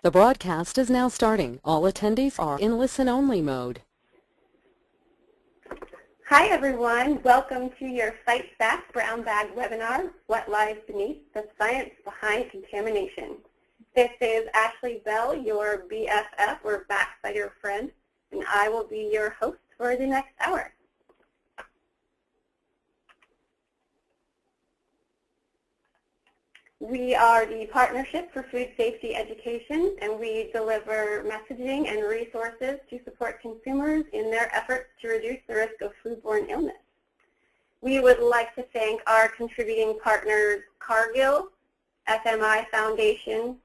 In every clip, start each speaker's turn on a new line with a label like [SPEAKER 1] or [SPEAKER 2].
[SPEAKER 1] The broadcast is now starting. All attendees are in listen-only mode.
[SPEAKER 2] Hi everyone, welcome to your Fight Back Brown Bag webinar, What Lies Beneath the Science Behind Contamination. This is Ashley Bell, your BFF or backfighter friend, and I will be your host for the next hour. We are the Partnership for Food Safety Education, and we deliver messaging and resources to support consumers in their efforts to reduce the risk of foodborne illness. We would like to thank our contributing partners, Cargill, FMI Foundation,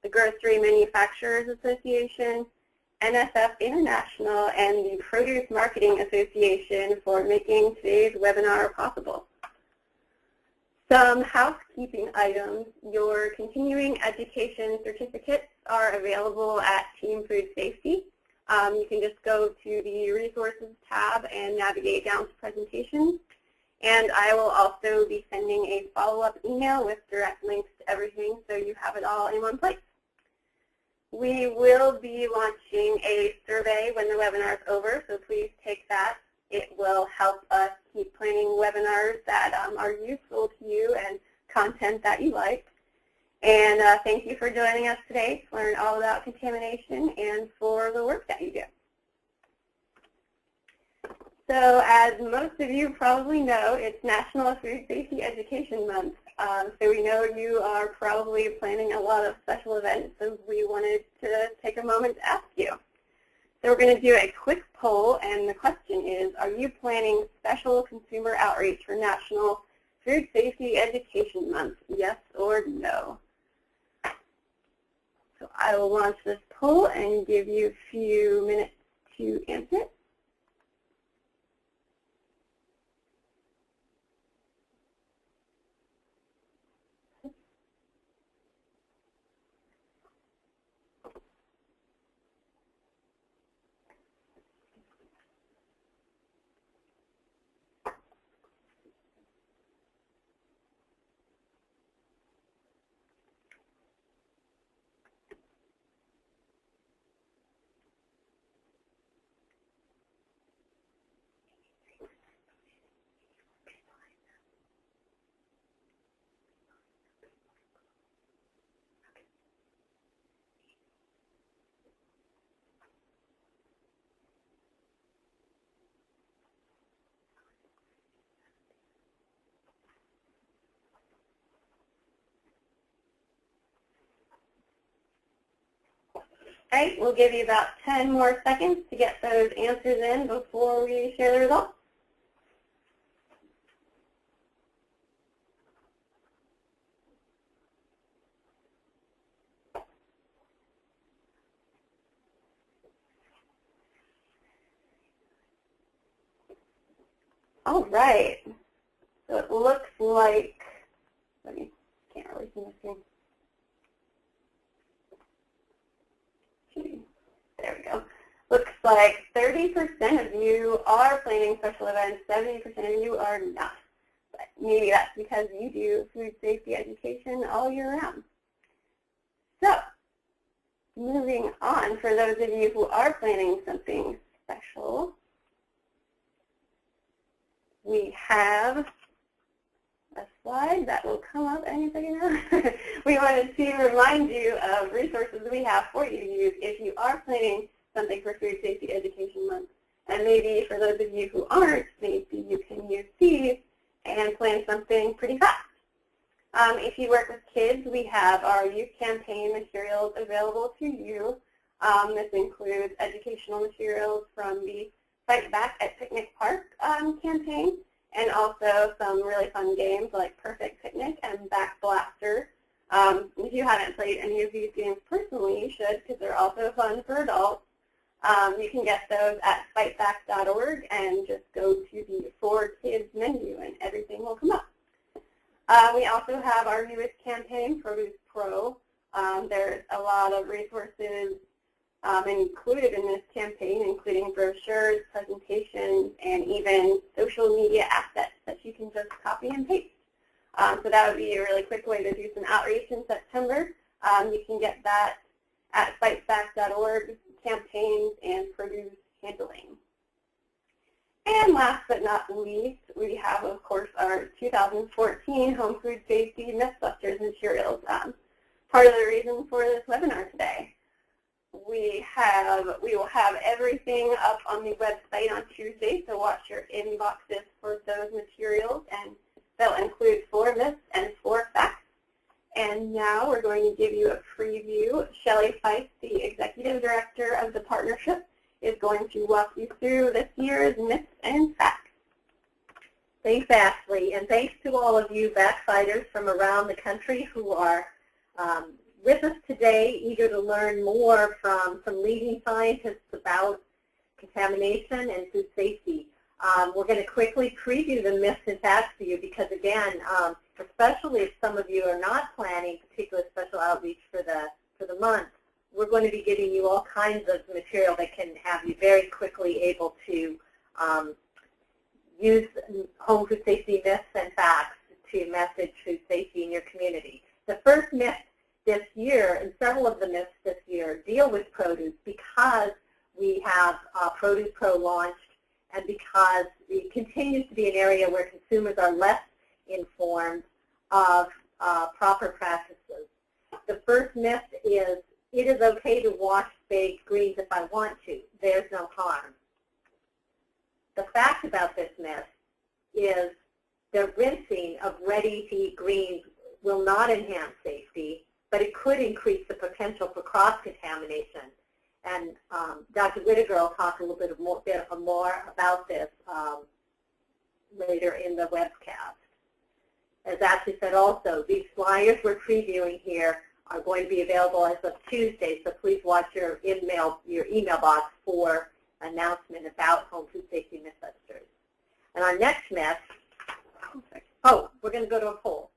[SPEAKER 2] the Grocery Manufacturers Association, NSF International, and the Produce Marketing Association for making today's webinar possible. Some housekeeping items. Your continuing education certificates are available at Team Food Safety. You can just go to the Resources tab and navigate down to Presentations. And I will also be sending a follow-up email with direct links to everything so you have it all in one place. We will be launching a survey when the webinar is over, so please take that. It will help us keep planning webinars that are useful to you and content that you like. And thank you for joining us today to learn all about contamination and for the work that you do. So as most of you probably know, it's National Food Safety Education Month. So we know you are probably planning a lot of special events, so we wanted to take a moment to ask you. So we're going to do a quick poll, and the question is, are you planning special consumer outreach for National Food Safety Education Month, yes or no? So I will launch this poll and give you a few minutes to answer it. All right, we'll give you about 10 more seconds to get those answers in before we share the results. All right, so it looks like, can't really see my screen. There we go. Looks like 30% of you are planning special events, 70% of you are not. But maybe that's because you do food safety education all year round. So, moving on, for those of you who are planning something special, we have a slide that will come up any second now. We wanted to remind you of resources we have for you to use if you are planning something for Food Safety Education Month. And maybe for those of you who aren't, maybe you can use these and plan something pretty fast. If you work with kids, we have our youth campaign materials available to you. This includes educational materials from the Fight Back at Picnic Park campaign, and also some really fun games like Perfect Picnic and Back Blaster. If you haven't played any of these games personally, you should, because they're also fun for adults. You can get those at fightback.org and just go to the For Kids menu and everything will come up. We also have our newest campaign, Produce Pro. There's a lot of resources included in this campaign, including brochures, presentations, and even social media assets that you can just copy and paste. So that would be a really quick way to do some outreach in September. You can get that at fightback.org, campaigns and produce handling. And last but not least, we have, of course, our 2014 Home Food Safety Mythbusters materials. Part of the reason for this webinar today. We will have everything up on the website on Tuesday, so watch your inboxes for those materials, and they'll include 4 myths and 4 facts. And now we're going to give you a preview. Shelley Feist, the Executive Director of the Partnership, is going to walk you through this year's myths and facts.
[SPEAKER 3] Thanks, Ashley, and thanks to all of you backfighters from around the country who are with us today, eager to learn more from some leading scientists about contamination and food safety. We're going to quickly preview the myths and facts for you because, again, especially if some of you are not planning particular special outreach for the month, we're going to be giving you all kinds of material that can have you very quickly able to use home food safety myths and facts to message food safety in your community. The first myth this year, and several of the myths this year, deal with produce because we have Produce Pro launched and because it continues to be an area where consumers are less informed of proper practices. The first myth is, it is okay to wash baked greens if I want to. There's no harm. The fact about this myth is the rinsing of ready-to-eat greens will not enhance safety, but it could increase the potential for cross-contamination. And Dr. Whittaker will talk a little bit more about this later in the webcast. As Ashley said also, these flyers we're previewing here are going to be available as of Tuesday, so please watch your email box for announcement about home food safety mythbusters. And our next myth, we're going to go to a poll.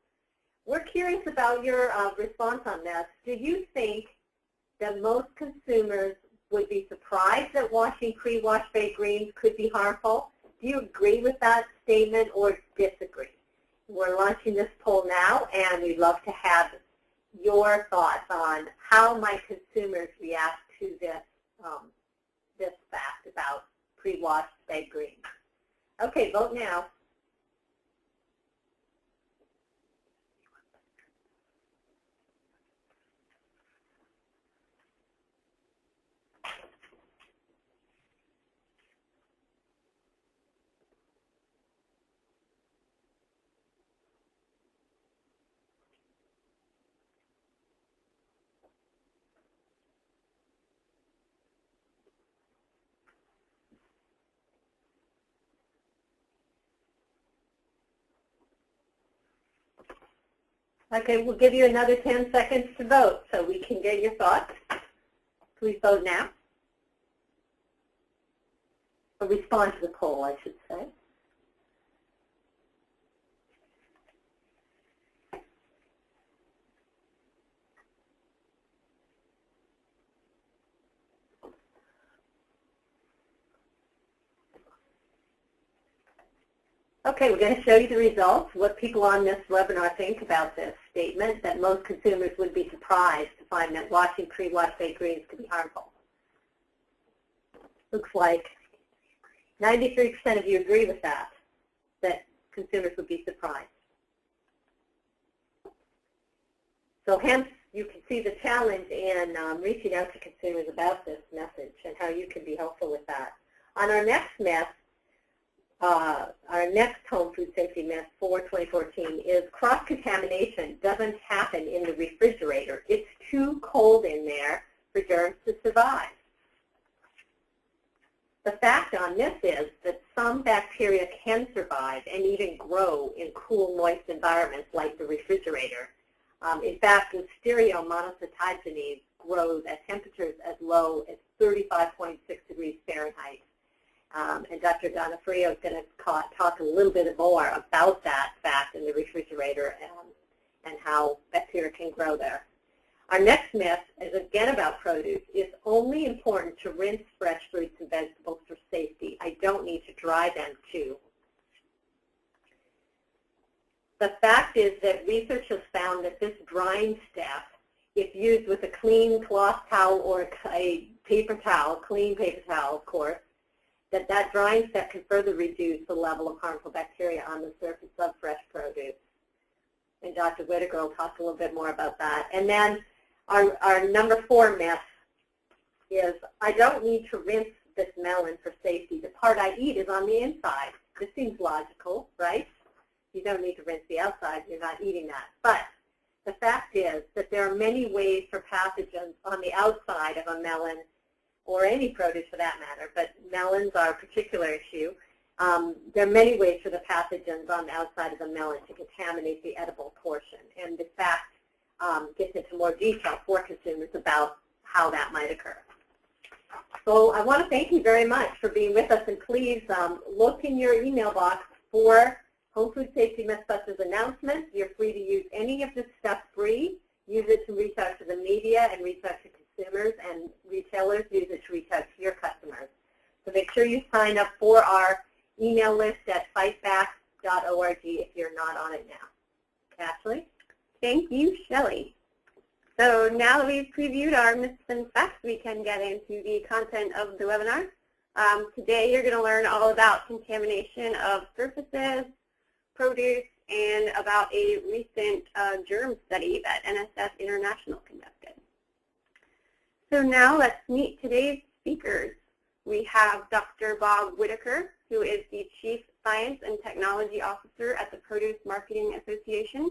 [SPEAKER 3] We're curious about your response on this. Do you think that most consumers would be surprised that washing pre-washed baked greens could be harmful? Do you agree with that statement or disagree? We're launching this poll now, and we'd love to have your thoughts on how might consumers react to this, this fact about pre-washed baked greens. Okay, vote now. Okay, we'll give you another 10 seconds to vote so we can get your thoughts. Please vote now. Or respond to the poll, I should say. Okay, we're going to show you the results, what people on this webinar think about this statement, that most consumers would be surprised to find that washing pre-washed baked greens could be harmful. Looks like 93% of you agree with that consumers would be surprised. So hence, you can see the challenge in reaching out to consumers about this message and how you can be helpful with that. On our next myth, our next home food safety myth for 2014 is cross-contamination doesn't happen in the refrigerator. It's too cold in there for germs to survive. The fact on this is that some bacteria can survive and even grow in cool, moist environments like the refrigerator. In fact, Listeria monocytogenes grows at temperatures as low as 35.6 degrees Fahrenheit. And Dr. Donofrio is going to talk a little bit more about that fact in the refrigerator and how bacteria can grow there. Our next myth is again about produce. It's only important to rinse fresh fruits and vegetables for safety. I don't need to dry them too. The fact is that research has found that this drying step, if used with a clean cloth towel or a paper towel, clean paper towel, of course, that drying step can further reduce the level of harmful bacteria on the surface of fresh produce. And Dr. Whitaker will talk a little bit more about that. And then our number 4 myth is, I don't need to rinse this melon for safety. The part I eat is on the inside. This seems logical, right? You don't need to rinse the outside. You're not eating that. But the fact is that there are many ways for pathogens on the outside of a melon, or any produce for that matter, but melons are a particular issue. There are many ways for the pathogens on the outside of the melon to contaminate the edible portion. And the fact gets into more detail for consumers about how that might occur. So I want to thank you very much for being with us, and please look in your email box for Home Food Safety Mythbusters announcements. You're free to use any of this stuff free. Use it to reach out to the media and reach out to consumers, and retailers use it to reach out to your customers. So make sure you sign up for our email list at fightback.org if you're not on it now. Ashley?
[SPEAKER 2] Thank you, Shelley. So now that we've previewed our myths and facts, we can get into the content of the webinar. Today you're going to learn all about contamination of surfaces, produce, and about a recent germ study that NSF International conducted. So now let's meet today's speakers. We have Dr. Bob Whitaker, who is the Chief Science and Technology Officer at the Produce Marketing Association,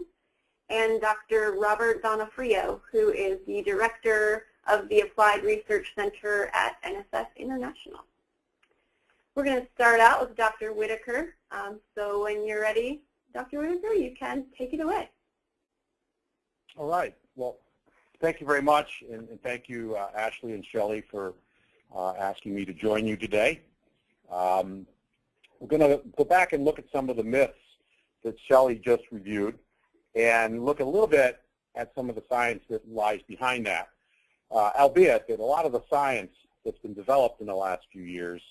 [SPEAKER 2] and Dr. Robert Donofrio, who is the Director of the Applied Research Center at NSF International. We're going to start out with Dr. Whitaker. So when you're ready, Dr. Whitaker, you can take it away.
[SPEAKER 4] All right. Well, thank you very much, and thank you, Ashley and Shelley, for asking me to join you today. We're going to go back and look at some of the myths that Shelley just reviewed, and look a little bit at some of the science that lies behind that, albeit that a lot of the science that's been developed in the last few years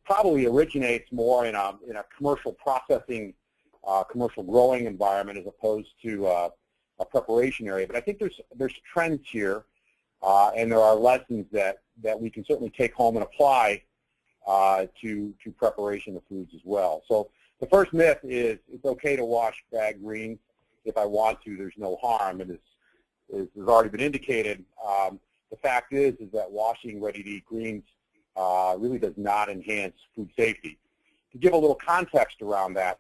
[SPEAKER 4] probably originates more in a commercial processing, commercial growing environment as opposed to a preparation area. But I think there's trends here, and there are lessons that we can certainly take home and apply to preparation of foods as well. So the first myth is it's okay to wash bagged greens if I want to. There's no harm, and as has already been indicated, the fact is that washing ready-to-eat greens really does not enhance food safety. To give a little context around that,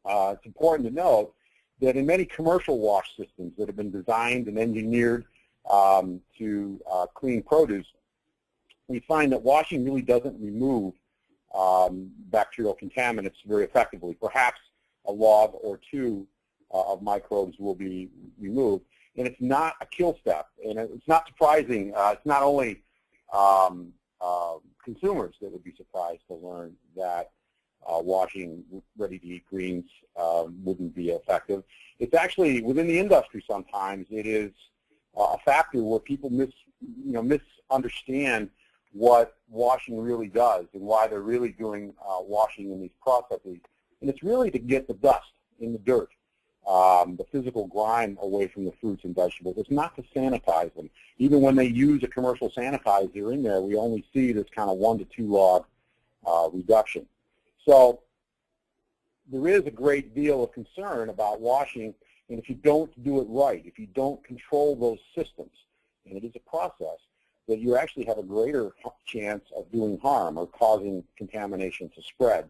[SPEAKER 4] it's important to note that in many commercial wash systems that have been designed and engineered to clean produce, we find that washing really doesn't remove bacterial contaminants very effectively. Perhaps a log or two of microbes will be removed, and it's not a kill step. And it's not surprising. It's not only consumers that would be surprised to learn that washing ready-to-eat greens wouldn't be effective. It's actually within the industry sometimes. It is a factor where people misunderstand what washing really does and why they're really doing washing in these processes. And it's really to get the dust in the dirt, the physical grime away from the fruits and vegetables. It's not to sanitize them. Even when they use a commercial sanitizer in there, we only see this kind of 1 to 2 log reduction. So there is a great deal of concern about washing, and if you don't do it right, if you don't control those systems, and it is a process, that you actually have a greater chance of doing harm or causing contamination to spread.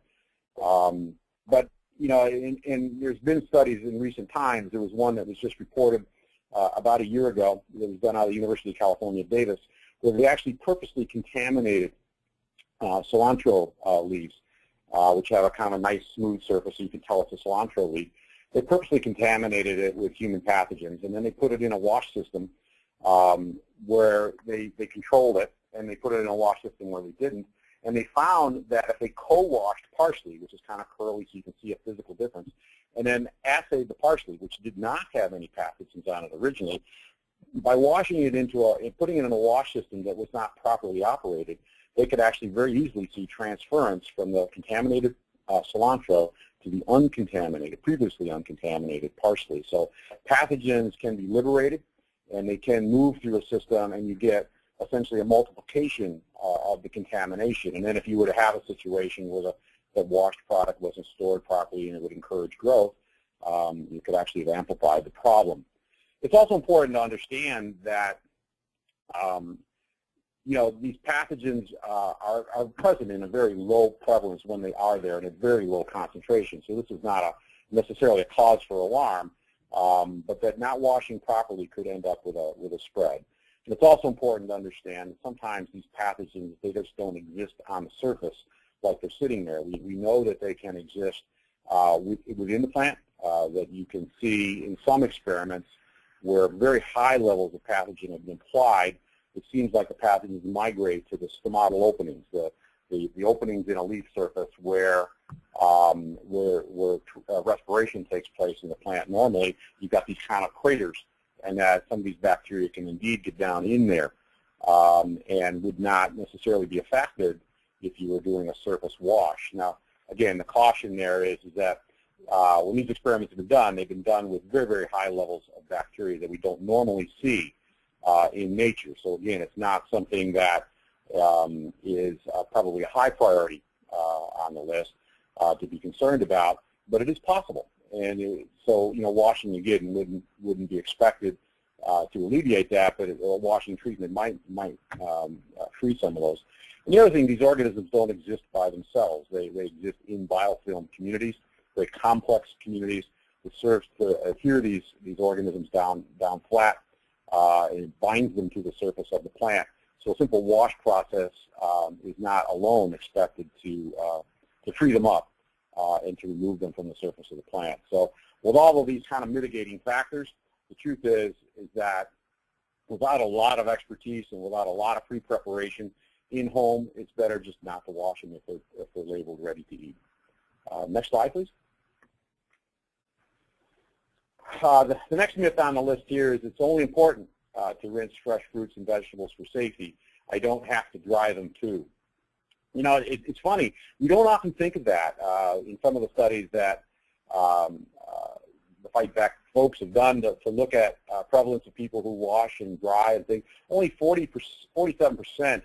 [SPEAKER 4] But and there's been studies in recent times. There was one that was just reported about a year ago that was done out of the University of California, Davis, where they actually purposely contaminated cilantro leaves, which have a kind of nice smooth surface, so you can tell it's a cilantro leaf. They purposely contaminated it with human pathogens, and then they put it in a wash system where they controlled it, and they put it in a wash system where they didn't. And they found that if they co-washed parsley, which is kind of curly so you can see a physical difference, and then assayed the parsley, which did not have any pathogens on it originally, by washing it putting it in a wash system that was not properly operated, they could actually very easily see transference from the contaminated cilantro to the uncontaminated, previously uncontaminated parsley. So pathogens can be liberated, and they can move through a system, and you get essentially a multiplication of the contamination. And then if you were to have a situation where the washed product wasn't stored properly and it would encourage growth, you could actually have amplified the problem. It's also important to understand that these pathogens are present in a very low prevalence when they are there, and at very low concentration. So this is not necessarily a cause for alarm, but that not washing properly could end up with a spread. And it's also important to understand that sometimes these pathogens, they just don't exist on the surface like they're sitting there. We know that they can exist within the plant, that you can see in some experiments where very high levels of pathogen have been applied. It seems like the pathogens migrate to the stomatal openings, the openings in a leaf surface where respiration takes place in the plant. Normally, you've got these kind of craters, and that some of these bacteria can indeed get down in there and would not necessarily be affected if you were doing a surface wash. Now, again, the caution there is that when these experiments have been done, they've been done with very, very high levels of bacteria that we don't normally see in nature. So again, it's not something that is probably a high priority on the list to be concerned about, but it is possible. And so, washing again wouldn't be expected to alleviate that, but a washing treatment might free some of those. And the other thing, these organisms don't exist by themselves. They exist in biofilm communities, very complex communities. It serves to adhere these organisms down flat, and it binds them to the surface of the plant. So a simple wash process is not alone expected to free them up and to remove them from the surface of the plant. So with all of these kind of mitigating factors, the truth is that without a lot of expertise and without a lot of pre-preparation in home, it's better just not to wash them if they're labeled ready to eat. Next slide, please. The next myth on the list here is it's only important to rinse fresh fruits and vegetables for safety. I don't have to dry them too. It's funny. We don't often think of that in some of the studies that the Fight Back folks have done to look at prevalence of people who wash and dry and things. Only 47%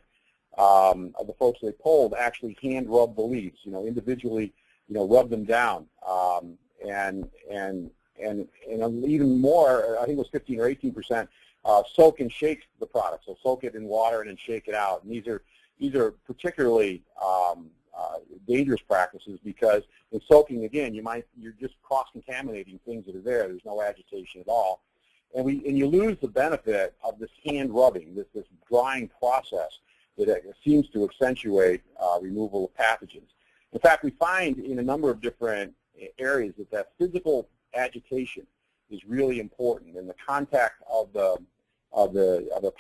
[SPEAKER 4] of the folks they polled actually hand rub the leaves, individually, rub them down. And even more, I think it was 15 or 18%, soak and shake the product. So soak it in water and then shake it out. And these are particularly dangerous practices because in soaking, again, you're just cross-contaminating things that are there. There's no agitation at all. And you lose the benefit of this hand rubbing, this drying process that seems to accentuate removal of pathogens. In fact, we find in a number of different areas that physical agitation is really important, and the contact of the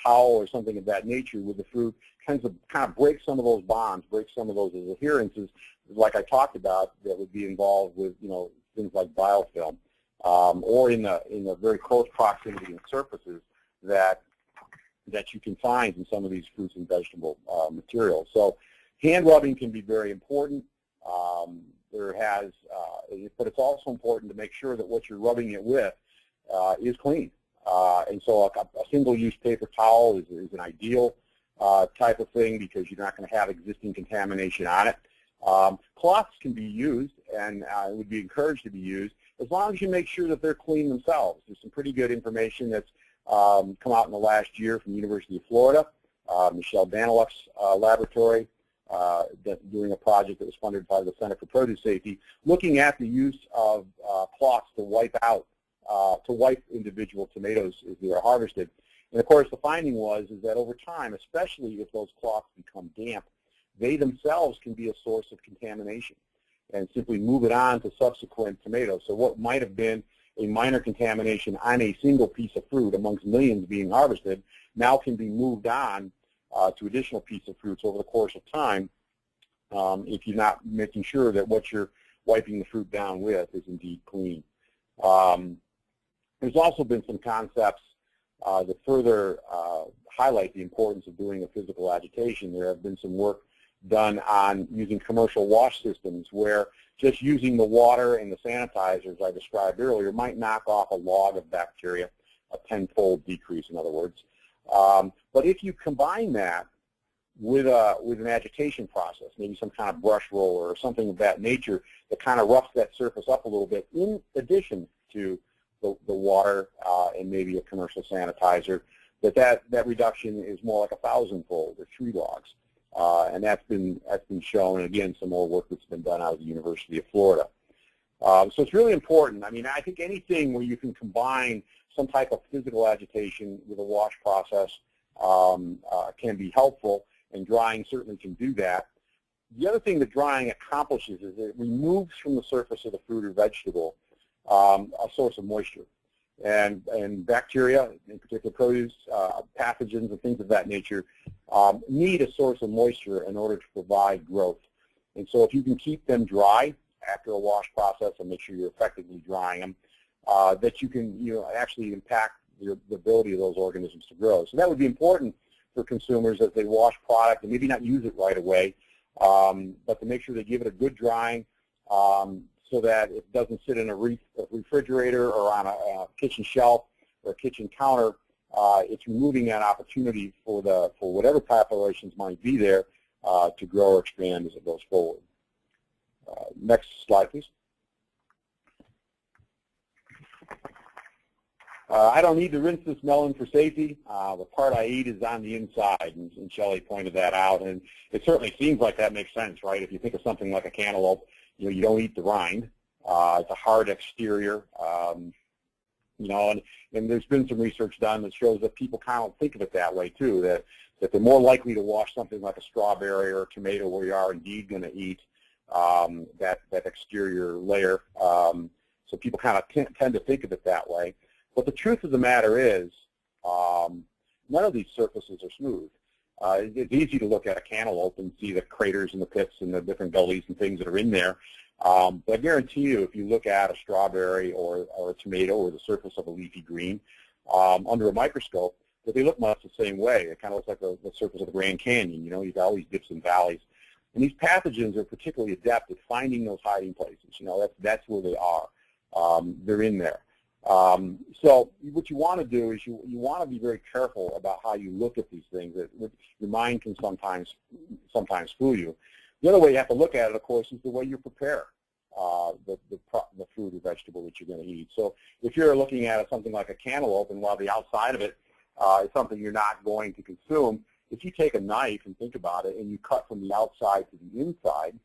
[SPEAKER 4] towel or something of that nature with the fruit tends to kind of break some of those bonds, break some of those adherences, like I talked about, that would be involved with things like biofilm, or in the very close proximity and surfaces that you can find in some of these fruits and vegetable materials. So hand rubbing can be very important. But it's also important to make sure that what you're rubbing it with is clean. And so a single-use paper towel is an ideal type of thing because you're not going to have existing contamination on it. Cloths can be used and would be encouraged to be used as long as you make sure that they're clean themselves. There's some pretty good information that's come out in the last year from the University of Florida, Michelle Daniluk's laboratory, doing a project that was funded by the Center for Produce Safety, looking at the use of cloths to wipe individual tomatoes as they are harvested. And of course, the finding was that over time, especially if those cloths become damp, they themselves can be a source of contamination and simply move it on to subsequent tomatoes. So what might have been a minor contamination on a single piece of fruit amongst millions being harvested now can be moved on to additional pieces of fruits over the course of time if you're not making sure that what you're wiping the fruit down with is indeed clean. There's also been some concepts that further highlight the importance of doing a physical agitation. There have been some work done on using commercial wash systems where just using the water and the sanitizers I described earlier might knock off a log of bacteria, a 10-fold decrease in other words. But if you combine that with an agitation process, maybe some kind of brush roller or something of that nature that kind of roughs that surface up a little bit in addition to the water and maybe a commercial sanitizer, that reduction is more like 1,000-fold or 3 logs. And that's been shown, and again, some more work that's been done out of the University of Florida. So it's really important. I mean, I think anything where you can combine some type of physical agitation with a wash process can be helpful, and drying certainly can do that. The other thing that drying accomplishes is it removes from the surface of the fruit or vegetable a source of moisture. And bacteria, in particular produce, pathogens and things of that nature, need a source of moisture in order to provide growth. And so if you can keep them dry after a wash process and make sure you're effectively drying them, that you can actually impact the ability of those organisms to grow. So that would be important for consumers as they wash product and maybe not use it right away, but to make sure they give it a good drying so that it doesn't sit in a refrigerator or on a kitchen shelf or a kitchen counter. It's removing that opportunity for whatever populations might be there to grow or expand as it goes forward. Next slide, please. I don't need to rinse this melon for safety. The part I eat is on the inside, and Shelley pointed that out. And it certainly seems like that makes sense, right? If you think of something like a cantaloupe, you don't eat the rind. It's a hard exterior, and there's been some research done that shows that people kind of think of it that way too, that they're more likely to wash something like a strawberry or a tomato where you are indeed going to eat that exterior layer. So people kind of tend to think of it that way. But the truth of the matter is, none of these surfaces are smooth. It's easy to look at a cantaloupe and see the craters and the pits and the different gullies and things that are in there. But I guarantee you, if you look at a strawberry or a tomato or the surface of a leafy green under a microscope, that they look much the same way. It kind of looks like the surface of the Grand Canyon. You've got all these dips and valleys. And these pathogens are particularly adept at finding those hiding places. That's where they are. They're in there. So what you want to do is you want to be very careful about how you look at these things. Your mind can sometimes fool you. The other way you have to look at it, of course, is the way you prepare the fruit or vegetable that you're going to eat. So if you're looking at something like a cantaloupe, and while the outside of it is something you're not going to consume, if you take a knife and think about it and you cut from the outside to the inside,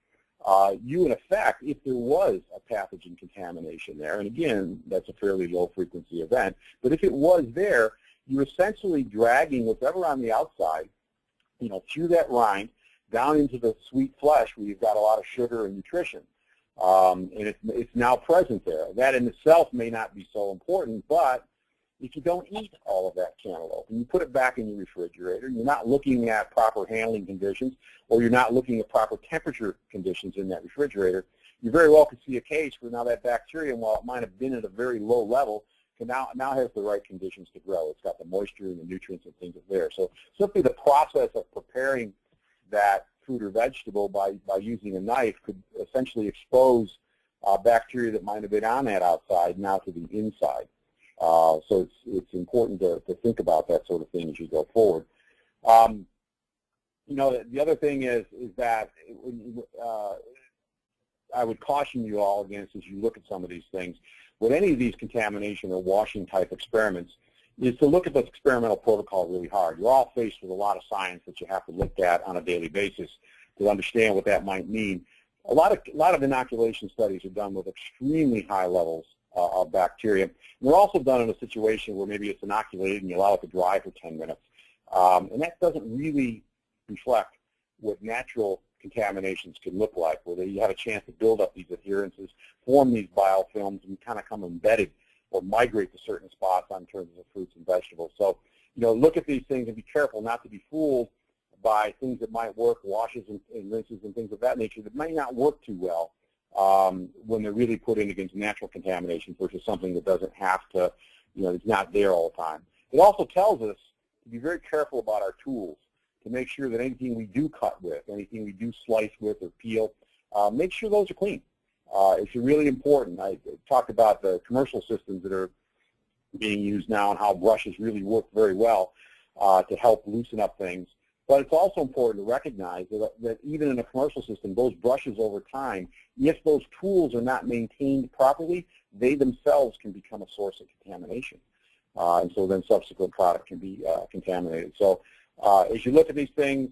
[SPEAKER 4] you, in effect, if there was a pathogen contamination there, and again, that's a fairly low-frequency event, but if it was there, you're essentially dragging whatever on the outside, through that rind, down into the sweet flesh where you've got a lot of sugar and nutrition. And it's now present there. That in itself may not be so important, but if you don't eat all of that cantaloupe and you put it back in your refrigerator, you're not looking at proper handling conditions, or you're not looking at proper temperature conditions in that refrigerator, you very well could see a case where now that bacteria, while it might have been at a very low level, can now has the right conditions to grow. It's got the moisture and the nutrients and things there. So simply the process of preparing that fruit or vegetable by using a knife could essentially expose bacteria that might have been on that outside now to the inside. So it's important to think about that sort of thing as you go forward. The other thing is that I would caution you all against, as you look at some of these things, with any of these contamination or washing type experiments, is to look at this experimental protocol really hard. You're all faced with a lot of science that you have to look at on a daily basis to understand what that might mean. A lot of inoculation studies are done with extremely high levels of bacteria. And they're also done in a situation where maybe it's inoculated and you allow it to dry for 10 minutes. And that doesn't really reflect what natural contaminations can look like, where you have a chance to build up these adherences, form these biofilms, and kind of come embedded or migrate to certain spots on terms of fruits and vegetables. So, look at these things and be careful not to be fooled by things that might work, washes and rinses and things of that nature that might not work too well when they're really put in against natural contamination versus something that doesn't have to, it's not there all the time. It also tells us to be very careful about our tools, to make sure that anything we do cut with, anything we do slice with or peel, make sure those are clean. It's really important. I talked about the commercial systems that are being used now and how brushes really work very well to help loosen up things. But it's also important to recognize that even in a commercial system, those brushes over time, if those tools are not maintained properly, they themselves can become a source of contamination. And so then subsequent product can be contaminated. So as you look at these things,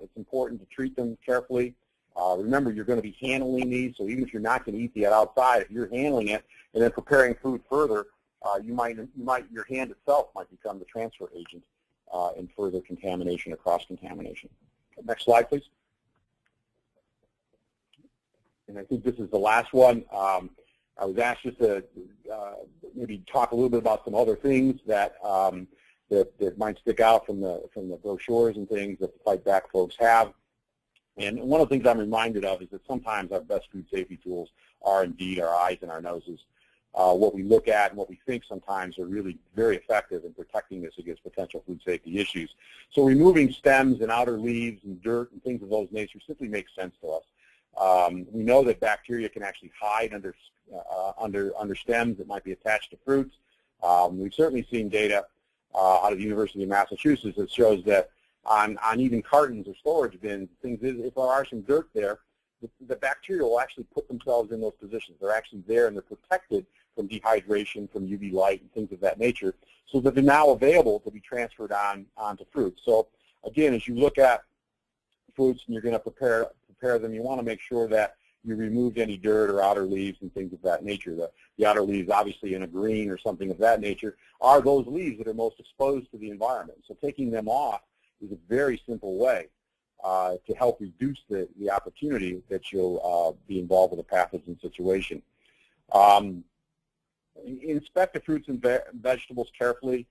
[SPEAKER 4] it's important to treat them carefully. Remember, you're going to be handling these, so even if you're not going to eat the outside, if you're handling it and then preparing food further, your hand itself might become the transfer agent in further contamination or cross-contamination. Next slide, please. And I think this is the last one. I was asked just to maybe talk a little bit about some other things that that might stick out from the brochures and things that the Fight Back folks have. And one of the things I'm reminded of is that sometimes our best food safety tools are indeed our eyes and our noses. What we look at and what we think sometimes are really very effective in protecting us against potential food safety issues. So removing stems and outer leaves and dirt and things of those nature simply makes sense to us. We know that bacteria can actually hide under stems that might be attached to fruits. We've certainly seen data out of the University of Massachusetts that shows that on even cartons or storage bins, if there are some dirt there, the bacteria will actually put themselves in those positions. They're actually there and they're protected from dehydration, from UV light, and things of that nature, so that they're now available to be transferred onto fruits. So again, as you look at fruits and you're going to prepare them, you want to make sure that you removed any dirt or outer leaves and things of that nature. The outer leaves, obviously in a green or something of that nature, are those leaves that are most exposed to the environment. So taking them off is a very simple way to help reduce the opportunity that you'll be involved with a pathogen situation. Inspect the fruits and vegetables carefully.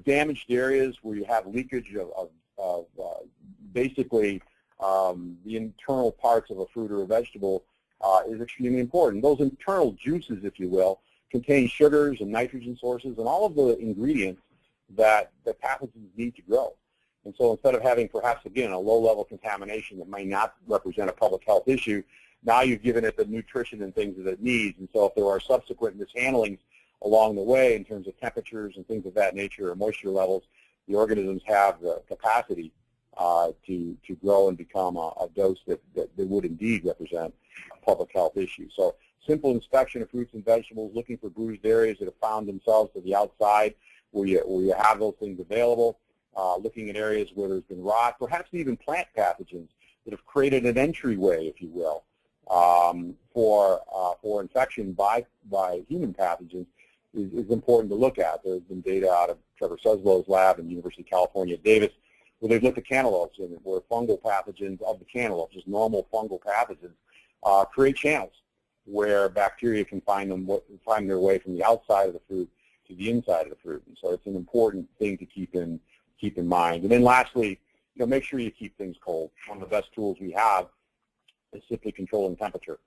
[SPEAKER 4] Damaged areas where you have leakage of basically the internal parts of a fruit or a vegetable is extremely important. Those internal juices, if you will, contain sugars and nitrogen sources and all of the ingredients that the pathogens need to grow. And so instead of having perhaps, again, a low-level contamination that may not represent a public health issue, now you've given it the nutrition and things that it needs. And so if there are subsequent mishandlings along the way in terms of temperatures and things of that nature or moisture levels, the organisms have the capacity to grow and become a dose that would indeed represent a public health issue. So simple inspection of fruits and vegetables, looking for bruised areas that have found themselves to the outside where you have those things available. Looking at areas where there's been rot, perhaps even plant pathogens that have created an entryway, if you will, for infection by human pathogens is important to look at. There's been data out of Trevor Suslow's lab in the University of California at Davis where they've looked at cantaloupes and where fungal pathogens of the cantaloupe, just normal fungal pathogens, create channels where bacteria can find their way from the outside of the fruit to the inside of the fruit. And so it's an important thing to keep in mind. And then lastly, make sure you keep things cold. One of the best tools we have is simply controlling temperature.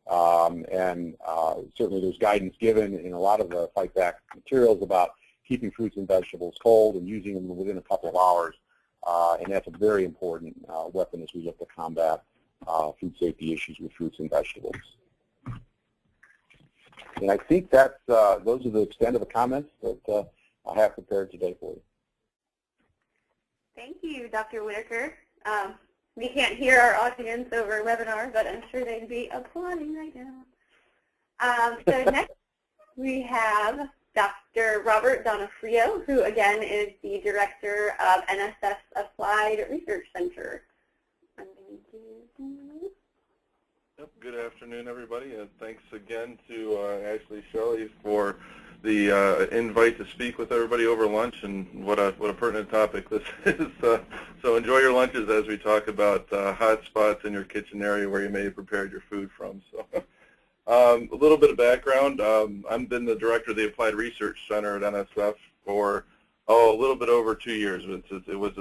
[SPEAKER 4] Certainly there's guidance given in a lot of the Fight Back materials about keeping fruits and vegetables cold and using them within a couple of hours. And that's a very important weapon as we look to combat food safety issues with fruits and vegetables. And I think those are the extent of the comments that I have prepared today for you.
[SPEAKER 2] Thank you, Dr. Whitaker. We can't hear our audience over webinar, but I'm sure they'd be applauding right now. So next we have Dr. Robert Donofrio, who again is the director of NSF's Applied Research Center.
[SPEAKER 5] Yep, good afternoon, everybody, and thanks again to Ashley Shelley for the invite to speak with everybody over lunch, and what a pertinent topic this is. So enjoy your lunches as we talk about hot spots in your kitchen area where you may have prepared your food from. So a little bit of background. I've been the director of the Applied Research Center at NSF for a little bit over 2 years. It was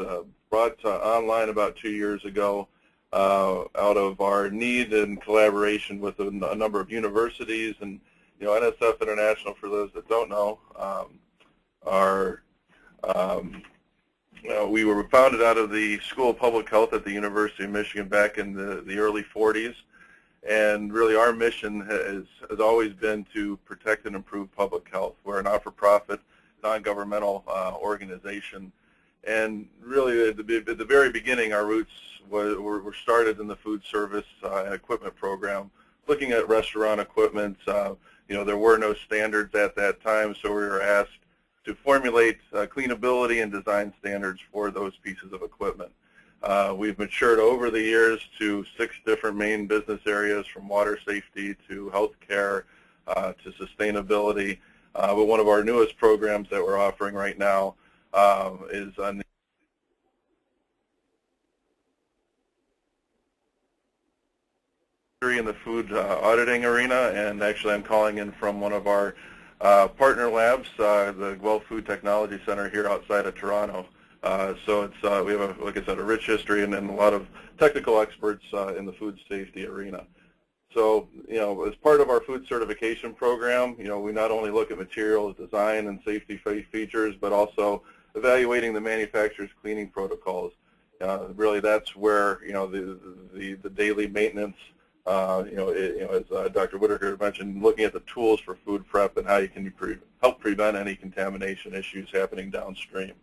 [SPEAKER 5] brought online about 2 years ago out of our need and collaboration with a number of universities. And NSF International, for those that don't know, are We were founded out of the School of Public Health at the University of Michigan back in the early 40s. And really our mission has always been to protect and improve public health. We're a not-for-profit, non-governmental organization. And really at the very beginning, our roots were started in the food service and equipment program, looking at restaurant equipment. There were no standards at that time, so we were asked to formulate cleanability and design standards for those pieces of equipment. We've matured over the years to 6 different main business areas, from water safety to healthcare to sustainability. But one of our newest programs that we're offering right now is on in the food auditing arena, and actually I'm calling in from one of our partner labs, the Guelph Food Technology Center here outside of Toronto. So it's we have, like I said, a rich history and a lot of technical experts in the food safety arena. So, as part of our food certification program, we not only look at materials design and safety features, but also evaluating the manufacturer's cleaning protocols. Really, that's where the daily maintenance. As Dr. Whitaker mentioned, looking at the tools for food prep and how you can help prevent any contamination issues happening downstream.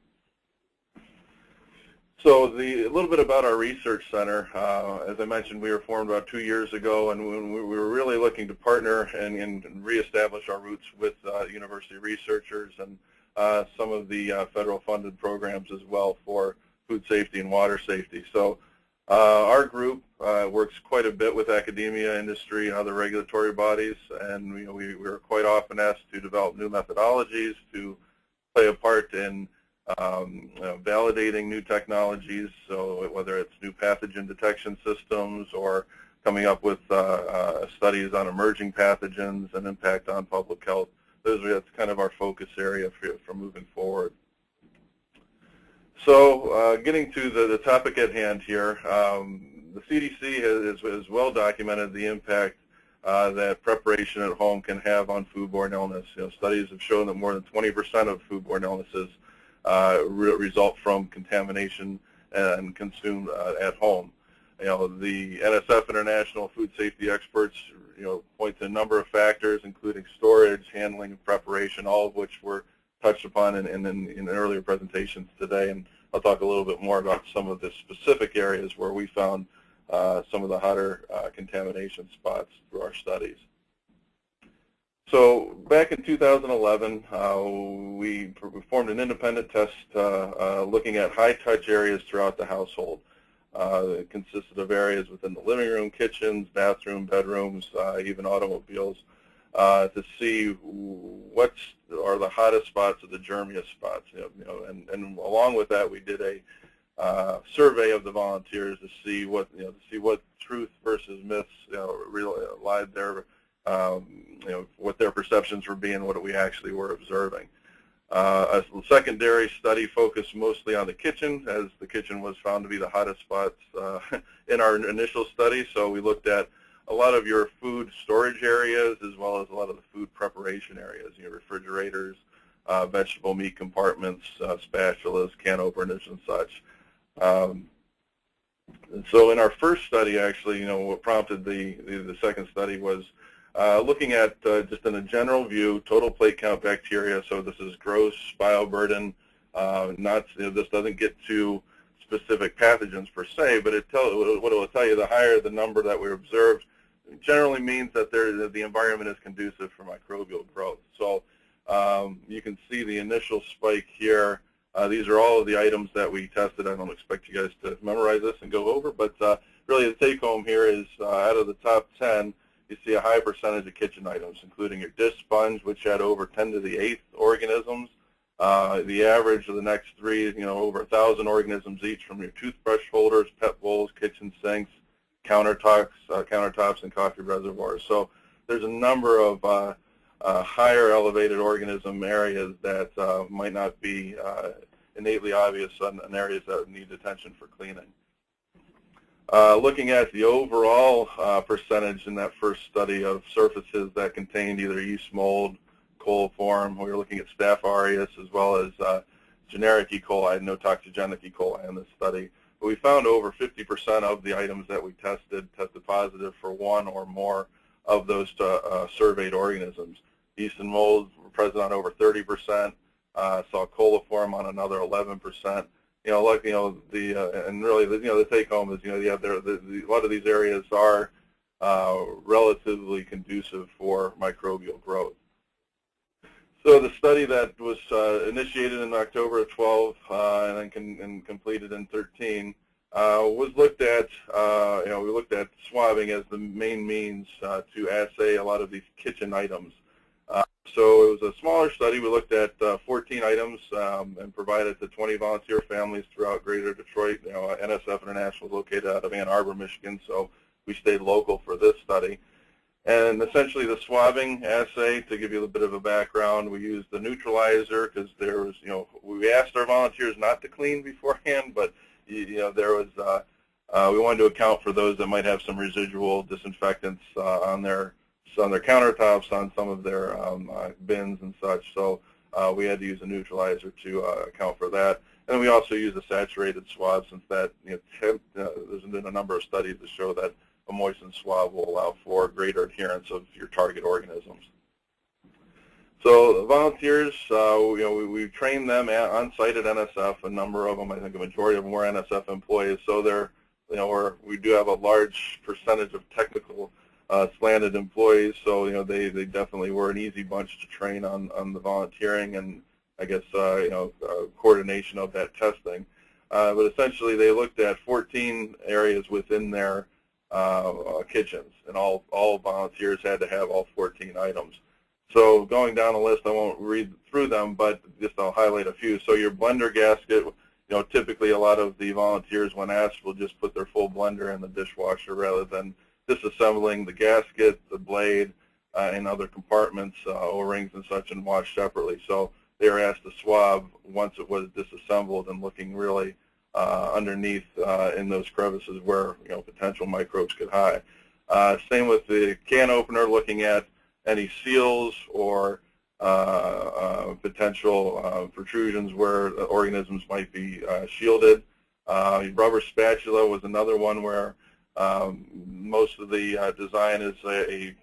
[SPEAKER 5] So a little bit about our research center. As I mentioned, we were formed about 2 years ago, and we were really looking to partner and reestablish our roots with university researchers and some of the federal funded programs as well for food safety and water safety. So our group works quite a bit with academia, industry, and other regulatory bodies, and we were quite often asked to develop new methodologies, to play a part in validating new technologies, so whether it's new pathogen detection systems or coming up with studies on emerging pathogens and impact on public health. That's kind of our focus area for moving forward. So getting to the topic at hand here, the CDC has well documented the impact that preparation at home can have on foodborne illness. Studies have shown that more than 20% of foodborne illnesses result from contamination and consumed at home. The NSF International Food Safety Experts point to a number of factors, including storage, handling, and preparation, all of which were touched upon in earlier presentations today. And I'll talk a little bit more about some of the specific areas where we found some of the hotter contamination spots through our studies. So back in 2011, we formed an independent test looking at high-touch areas throughout the household. It consisted of areas within the living room, kitchens, bathroom, bedrooms, even automobiles, to see what are the hottest spots or the germiest spots. And along with that, we did a survey of the volunteers to see what truth versus myths really lied there. What their perceptions were being, what we actually were observing. A secondary study focused mostly on the kitchen, as the kitchen was found to be the hottest spots in our initial study. So we looked at a lot of your food storage areas as well as a lot of the food preparation areas, refrigerators, vegetable meat compartments, spatulas, can openers, and such. And so in our first study, actually, what prompted the second study was looking at, just in a general view, total plate count bacteria. So this is gross bioburden. This doesn't get to specific pathogens per se, but what it will tell you, the higher the number that we observed, generally means that the environment is conducive for microbial growth. So you can see the initial spike here. These are all of the items that we tested. I don't expect you guys to memorize this and go over, but really the take-home here is out of the top 10, you see a high percentage of kitchen items, including your dish sponge, which had over 10 to the 8th organisms. The average of the next 3, over 1,000 organisms each, from your toothbrush holders, pet bowls, kitchen sinks, countertops, and coffee reservoirs. So there's a number of higher elevated organism areas that might not be innately obvious in areas that need attention for cleaning. Looking at the overall percentage in that first study of surfaces that contained either yeast mold, coliform, we were looking at Staph aureus, as well as generic E. coli, no toxigenic E. coli in this study. But we found over 50% of the items that we tested positive for one or more of those surveyed organisms. Yeast and mold were present on over 30%. Saw coliform on another 11%. And really, the take home is, a lot of these areas are relatively conducive for microbial growth. So the study that was initiated in October of 12 and then completed in 13 was looked at. We looked at swabbing as the main means to assay a lot of these kitchen items. So it was a smaller study. We looked at 14 items and provided to 20 volunteer families throughout Greater Detroit. NSF International is located out of Ann Arbor, Michigan, so we stayed local for this study. And essentially the swabbing assay, to give you a bit of a background, we used the neutralizer because there was, we asked our volunteers not to clean beforehand, but there was, we wanted to account for those that might have some residual disinfectants on their countertops, on some of their bins and such. So we had to use a neutralizer to account for that. And we also use a saturated swab, since that there's been a number of studies that show that a moistened swab will allow for greater adherence of your target organisms. So the volunteers, we trained them on site at NSF. A number of them, I think a majority of them, were NSF employees. So they're, we do have a large percentage of technical slanted employees. So they definitely were an easy bunch to train on the volunteering and, I guess, coordination of that testing. But essentially they looked at 14 areas within their kitchens, and all volunteers had to have all 14 items. So going down the list, I won't read through them, but just I'll highlight a few. So your blender gasket, typically a lot of the volunteers, when asked, will just put their full blender in the dishwasher rather than disassembling the gasket, the blade, and other compartments, O-rings and such, and wash separately. So they were asked to swab once it was disassembled and looking really underneath in those crevices where potential microbes could hide. Same with the can opener, looking at any seals or potential protrusions where the organisms might be shielded. Rubber spatula was another one where most of the design is a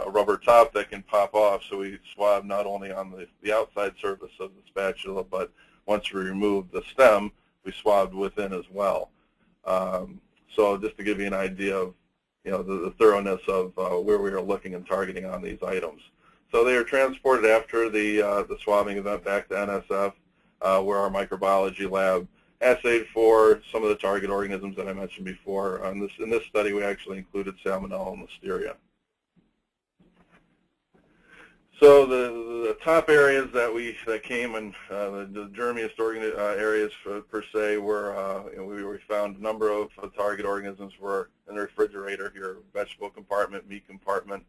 [SPEAKER 5] rubber top that can pop off, so we swab not only on the outside surface of the spatula, but once we remove the stem, we swabbed within as well. So just to give you an idea of the thoroughness of where we are looking and targeting on these items. So they are transported after the swabbing event back to NSF, where our microbiology lab assayed for some of the target organisms that I mentioned before. In this study, we actually included Salmonella and Listeria. So the top areas that came, and the germiest areas per se, were we found a number of target organisms were in the refrigerator, your vegetable compartment, meat compartment,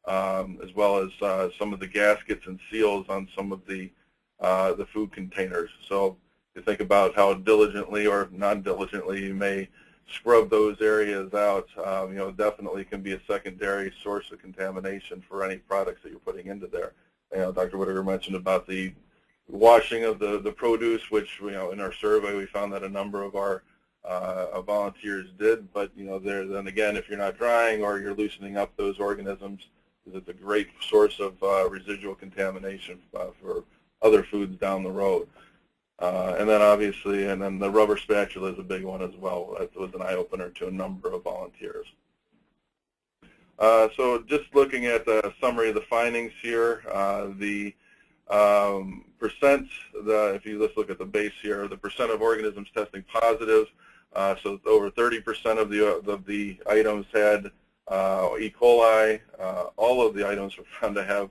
[SPEAKER 5] as well as some of the gaskets and seals on some of the food containers. So you think about how diligently or non-diligently you may scrub those areas out. Definitely can be a secondary source of contamination for any products that you're putting into there. Dr. Whitaker mentioned about the washing of the produce, which in our survey we found that a number of our volunteers did. But then again, if you're not drying or you're loosening up those organisms, it's a great source of residual contamination for other foods down the road. And then obviously, the rubber spatula is a big one as well. That was an eye-opener to a number of volunteers. So just looking at a summary of the findings here, the percent, if you just look at the base here, the percent of organisms testing positive, so over 30% of the items had E. coli. All of the items were found to have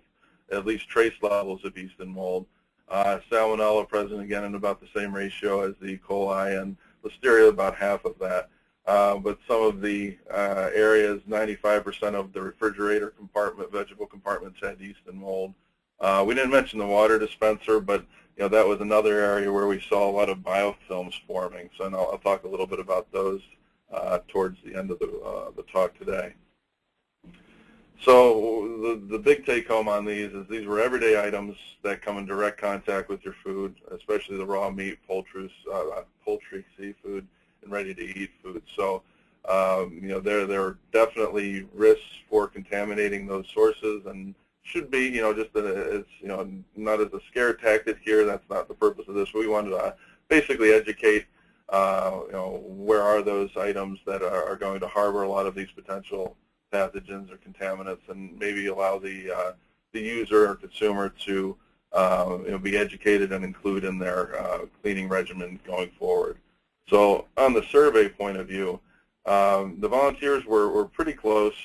[SPEAKER 5] at least trace levels of yeast and mold. Salmonella present again in about the same ratio as the E. coli, and Listeria about half of that. But some of the areas, 95% of the refrigerator compartment, vegetable compartments had yeast and mold. We didn't mention the water dispenser, but that was another area where we saw a lot of biofilms forming. So I'll talk a little bit about those towards the end of the talk today. So the big take home on these is these were everyday items that come in direct contact with your food, especially the raw meat, poultry, seafood, and ready-to-eat food. So there are definitely risks for contaminating those sources, and should be just as not as a scare tactic here. That's not the purpose of this. We wanted to basically educate where are those items that are going to harbor a lot of these potential pathogens or contaminants, and maybe allow the user or consumer to be educated and include in their cleaning regimen going forward. So on the survey point of view, the volunteers were pretty close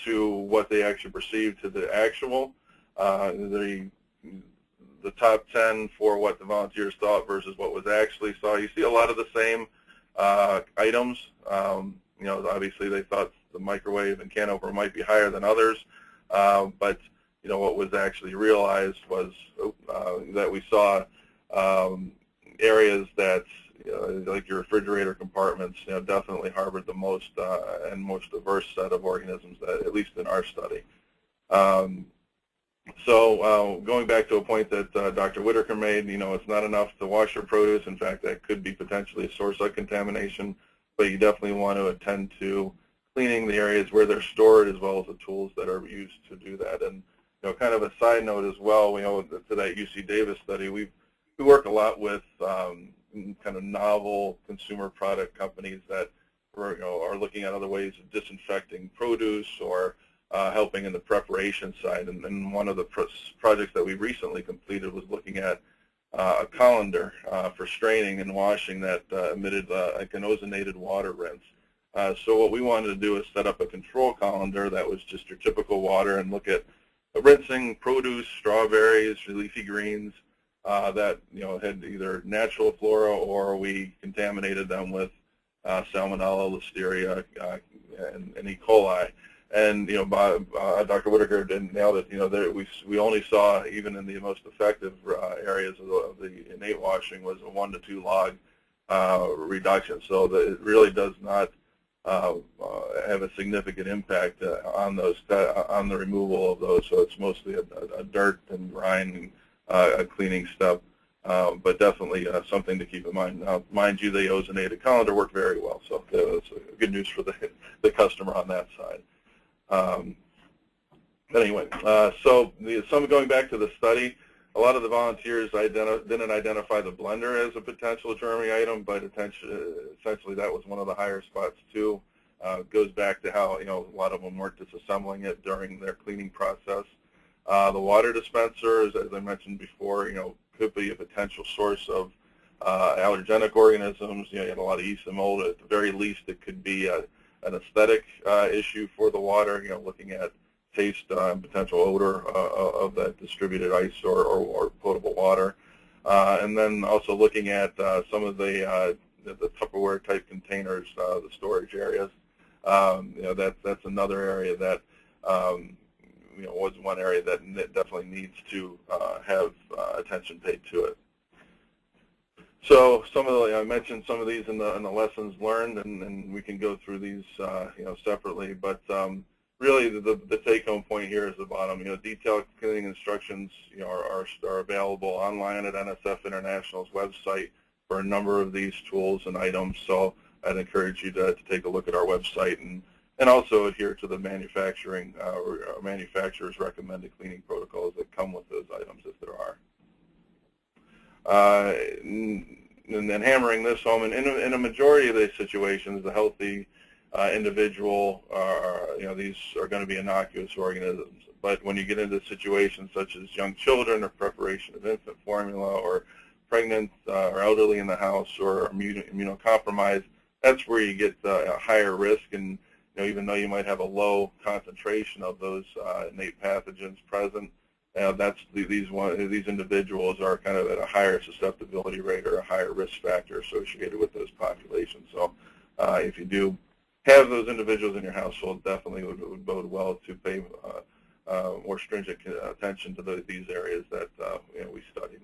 [SPEAKER 5] to what they actually perceived to the actual. The top 10 for what the volunteers thought versus what was actually saw. You see a lot of the same items. Obviously they thought the microwave and can opener might be higher than others, but what was actually realized was that we saw areas that like your refrigerator compartments definitely harbored the most and most diverse set of organisms, that, at least in our study. So going back to a point that Dr. Whitaker made, it's not enough to wash your produce. In fact, that could be potentially a source of contamination, but you definitely want to attend to cleaning the areas where they're stored, as well as the tools that are used to do that. And kind of a side note as well, to that UC Davis study, we work a lot with kind of novel consumer product companies that are looking at other ways of disinfecting produce or helping in the preparation side. And one of the projects that we recently completed was looking at a colander for straining and washing that emitted like an ozonated water rinse. So what we wanted to do is set up a control colander that was just your typical water and look at rinsing produce, strawberries, leafy greens that had either natural flora, or we contaminated them with salmonella, listeria, and E. coli. And Dr. Whitaker nailed it. We only saw, even in the most effective areas of the innate washing, was a 1 to 2 log reduction. So that it really does not have a significant impact on the removal of those. So it's mostly a dirt and brine cleaning step, but definitely something to keep in mind. Now, mind you, the ozonated colander worked very well, so that's good news for the customer on that side. Anyway, so going back to the study, a lot of the volunteers didn't identify the blender as a potential germy item, but essentially that was one of the higher spots too. Goes back to how a lot of them weren't disassembling it during their cleaning process. The water dispensers, as I mentioned before, could be a potential source of allergenic organisms. You had a lot of yeast and mold. At the very least, it could be an aesthetic issue for the water, looking at taste and potential odor of that distributed ice or potable water. And then also looking at some of the Tupperware type containers, the storage areas. That's another area that was one area that definitely needs to have attention paid to it. So I mentioned some of these in the lessons learned, and we can go through these separately. But really, the take-home point here is the bottom. Detailed cleaning instructions are available online at NSF International's website for a number of these tools and items. So I'd encourage you to take a look at our website and also adhere to the manufacturer's recommended cleaning protocols that come with those items, if there are. And then hammering this home, and in a majority of these situations, the healthy individual, these are going to be innocuous organisms. But when you get into situations such as young children or preparation of infant formula, or pregnant or elderly in the house, or immunocompromised, that's where you get a higher risk. And even though you might have a low concentration of those innate pathogens present, these individuals are kind of at a higher susceptibility rate or a higher risk factor associated with those populations. So if you do have those individuals in your household, definitely would bode well to pay more stringent attention to these areas that we studied.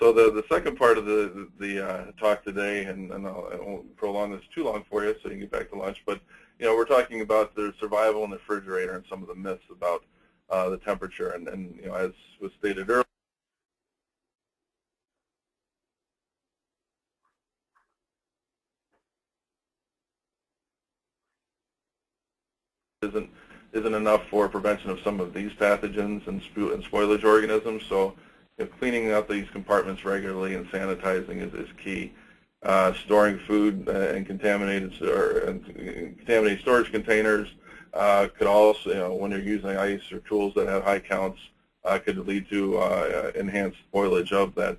[SPEAKER 5] So the second part of the talk today, and I won't prolong this too long for you so you can get back to lunch, but we're talking about the survival in the refrigerator and some of the myths about the temperature. And as was stated earlier, isn't enough for prevention of some of these pathogens and spoilage organisms. So cleaning out these compartments regularly and sanitizing is key. Storing food in contaminated storage containers could also, when you're using ice or tools that have high counts, could lead to enhanced spoilage of that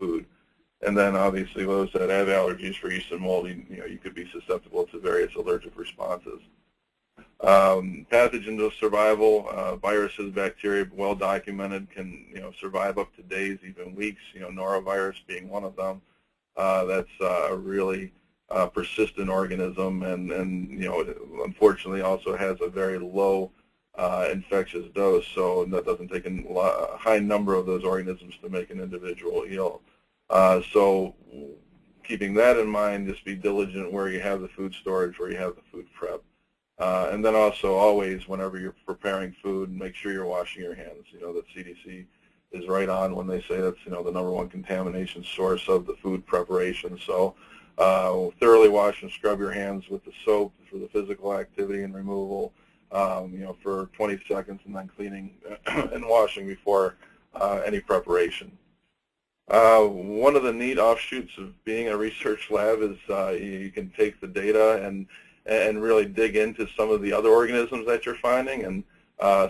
[SPEAKER 5] food. And then obviously those that have allergies for yeast and mold, you could be susceptible to various allergic responses. Pathogens of survival, viruses, bacteria, well documented, can survive up to days, even weeks. Norovirus being one of them. That's a really persistent organism, and unfortunately also has a very low infectious dose. So that doesn't take a high number of those organisms to make an individual ill. So keeping that in mind, just be diligent where you have the food storage, where you have the food prep. And then also always, whenever you're preparing food, make sure you're washing your hands. The CDC is right on when they say that's the #1 contamination source of the food preparation. So thoroughly wash and scrub your hands with the soap for the physical activity and removal, for 20 seconds, and then cleaning and washing before any preparation. One of the neat offshoots of being a research lab is you can take the data and really dig into some of the other organisms that you're finding. And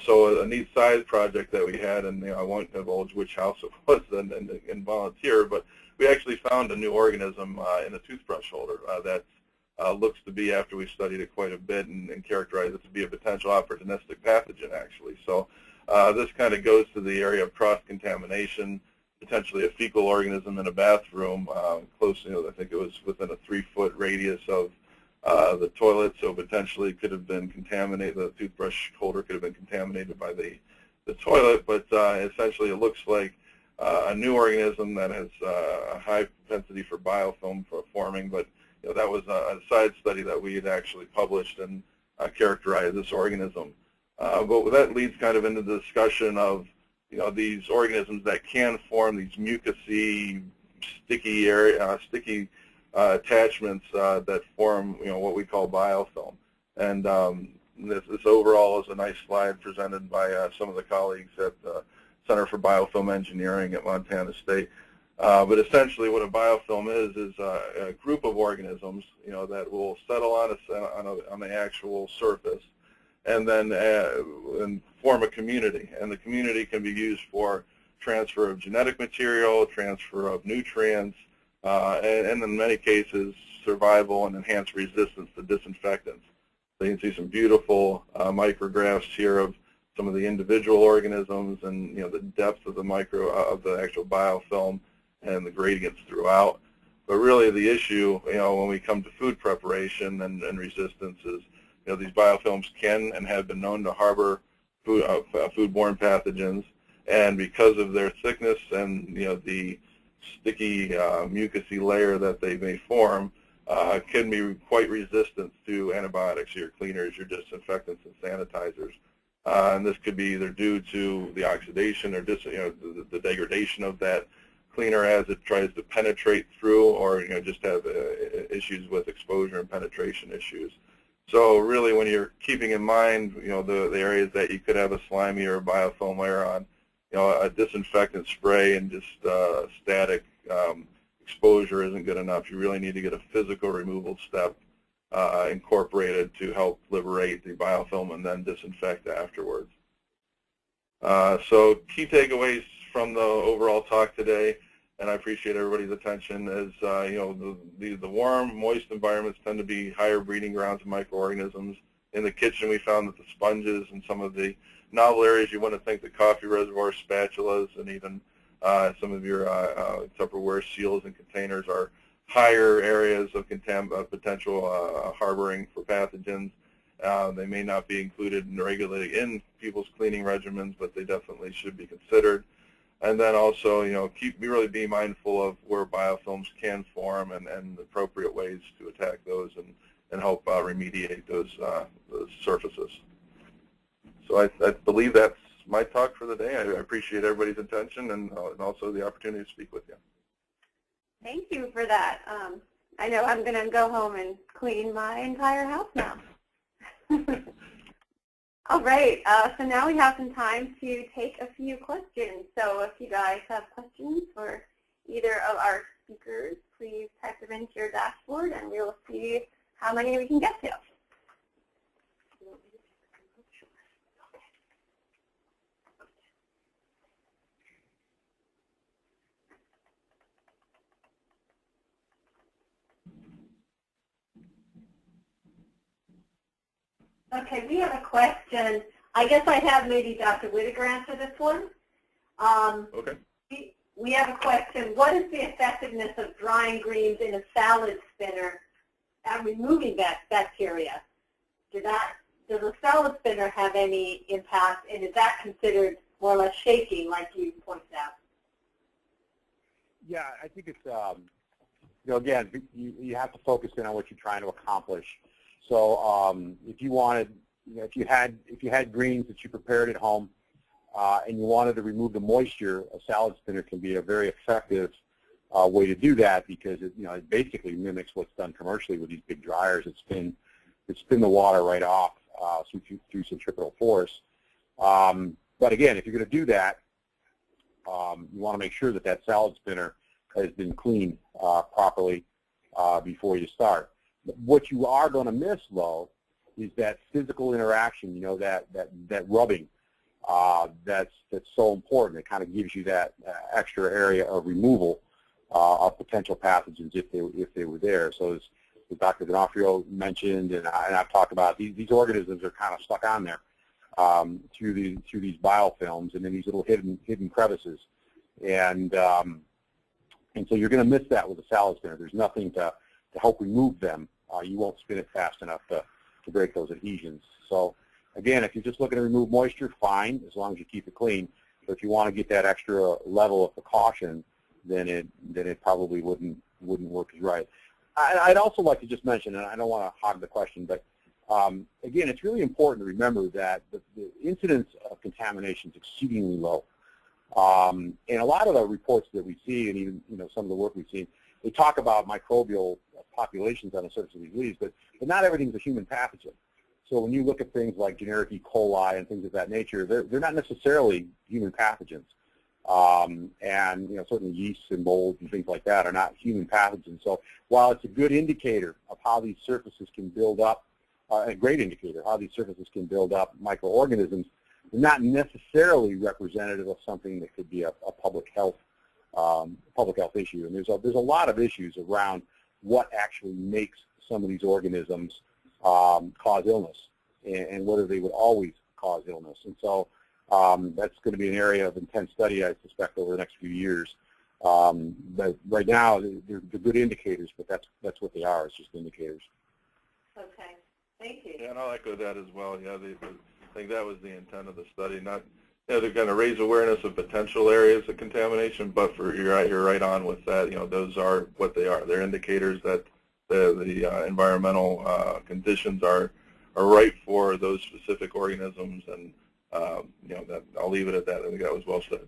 [SPEAKER 5] so a neat side project that we had, and I won't divulge which house it was and volunteer, but we actually found a new organism in a toothbrush holder that looks to be, after we studied it quite a bit and characterized it to be a potential opportunistic pathogen, actually. So this kind of goes to the area of cross-contamination, potentially a fecal organism in a bathroom, close, I think it was within a 3-foot radius of the toilet, so potentially could have been contaminated. The toothbrush holder could have been contaminated by the toilet, but essentially it looks like a new organism that has a high propensity for biofilm forming, but that was a side study that we had actually published and characterized this organism. But that leads kind of into the discussion of these organisms that can form these mucousy, sticky attachments that form what we call biofilm. And this overall is a nice slide presented by some of the colleagues at the Center for Biofilm Engineering at Montana State. But essentially what a biofilm is a group of organisms that will settle on the actual surface and then and form a community. And the community can be used for transfer of genetic material, transfer of nutrients, and in many cases, survival and enhanced resistance to disinfectants. So you can see some beautiful micrographs here of some of the individual organisms and the depth of the actual biofilm and the gradients throughout. But really, the issue, when we come to food preparation and resistance is, these biofilms can and have been known to harbor foodborne pathogens, and because of their thickness and the sticky mucousy layer that they may form, can be quite resistant to antibiotics, your cleaners, your disinfectants, and sanitizers. And this could be either due to the oxidation or the degradation of that cleaner as it tries to penetrate through, or just have issues with exposure and penetration issues. So really, when you're keeping in mind the areas that you could have a slimy or a biofilm layer on, a disinfectant spray and just static exposure isn't good enough. You really need to get a physical removal step incorporated to help liberate the biofilm and then disinfect afterwards. So key takeaways from the overall talk today, and I appreciate everybody's attention, is the warm, moist environments tend to be higher breeding grounds of microorganisms. In the kitchen, we found that the sponges and some of the novel areas you want to think the coffee reservoir, spatulas, and even some of your Tupperware seals and containers are higher areas of potential harboring for pathogens. They may not be included regularly in people's cleaning regimens, but they definitely should be considered. And then also, really be mindful of where biofilms can form and appropriate ways to attack those and help remediate those surfaces. So I believe that's my talk for the day. I appreciate everybody's attention and also the opportunity to speak with you.
[SPEAKER 2] Thank you for that. I know I'm going to go home and clean my entire house now. All right, so now we have some time to take a few questions. So if you guys have questions for either of our speakers, please type them into your dashboard and we'll see how many we can get to. Okay, we have a question. I guess I have maybe Dr. Whittaker answer this one.
[SPEAKER 5] Okay.
[SPEAKER 3] We have a question. What is the effectiveness of drying greens in a salad spinner at removing that bacteria? Does a salad spinner have any impact, and is that considered more or less shaking, like you pointed out?
[SPEAKER 4] Yeah, I think it's, again, you have to focus in on what you're trying to accomplish. So if you wanted, if you had greens that you prepared at home and you wanted to remove the moisture, a salad spinner can be a very effective way to do that because it basically mimics what's done commercially with these big dryers that spin the water right off through centripetal force. But again, if you're going to do that, you want to make sure that that salad spinner has been cleaned properly before you start. What you are going to miss, though, is that physical interaction, that rubbing that's so important. It kind of gives you that extra area of removal of potential pathogens if they were there. So as Dr. D'Onofrio mentioned, and I've talked about, these organisms are kind of stuck on there through these biofilms and in these little hidden crevices, and so you're going to miss that with a salad spinner. There's nothing to help remove them. You won't spin it fast enough to break those adhesions. So again, if you're just looking to remove moisture, fine, as long as you keep it clean. But if you want to get that extra level of precaution, then it probably wouldn't work as right. I'd also like to just mention, and I don't want to hog the question, but again, it's really important to remember that the incidence of contamination is exceedingly low. And a lot of the reports that we see, and even some of the work we've seen, they talk about microbial populations on the surface of these leaves, but not everything's a human pathogen. So when you look at things like generic E. coli and things of that nature, they're not necessarily human pathogens. And certainly yeast and molds and things like that are not human pathogens. So while it's a good indicator of how these surfaces can build up, a great indicator how these surfaces can build up microorganisms, they're not necessarily representative of something that could be a public health issue. And there's a lot of issues around what actually makes some of these organisms cause illness and whether they would always cause illness. And so that's going to be an area of intense study, I suspect, over the next few years. But right now, they're good indicators, but that's what they are. It's just indicators.
[SPEAKER 3] Okay, thank you.
[SPEAKER 5] Yeah, and I'll echo that as well. Yeah, I think that was the intent of the study. Not, they're going to raise awareness of potential areas of contamination, but you're right on with that. Those are what they are. They're indicators that the environmental conditions are right for those specific organisms, and that I'll leave it at that. I think that was well said.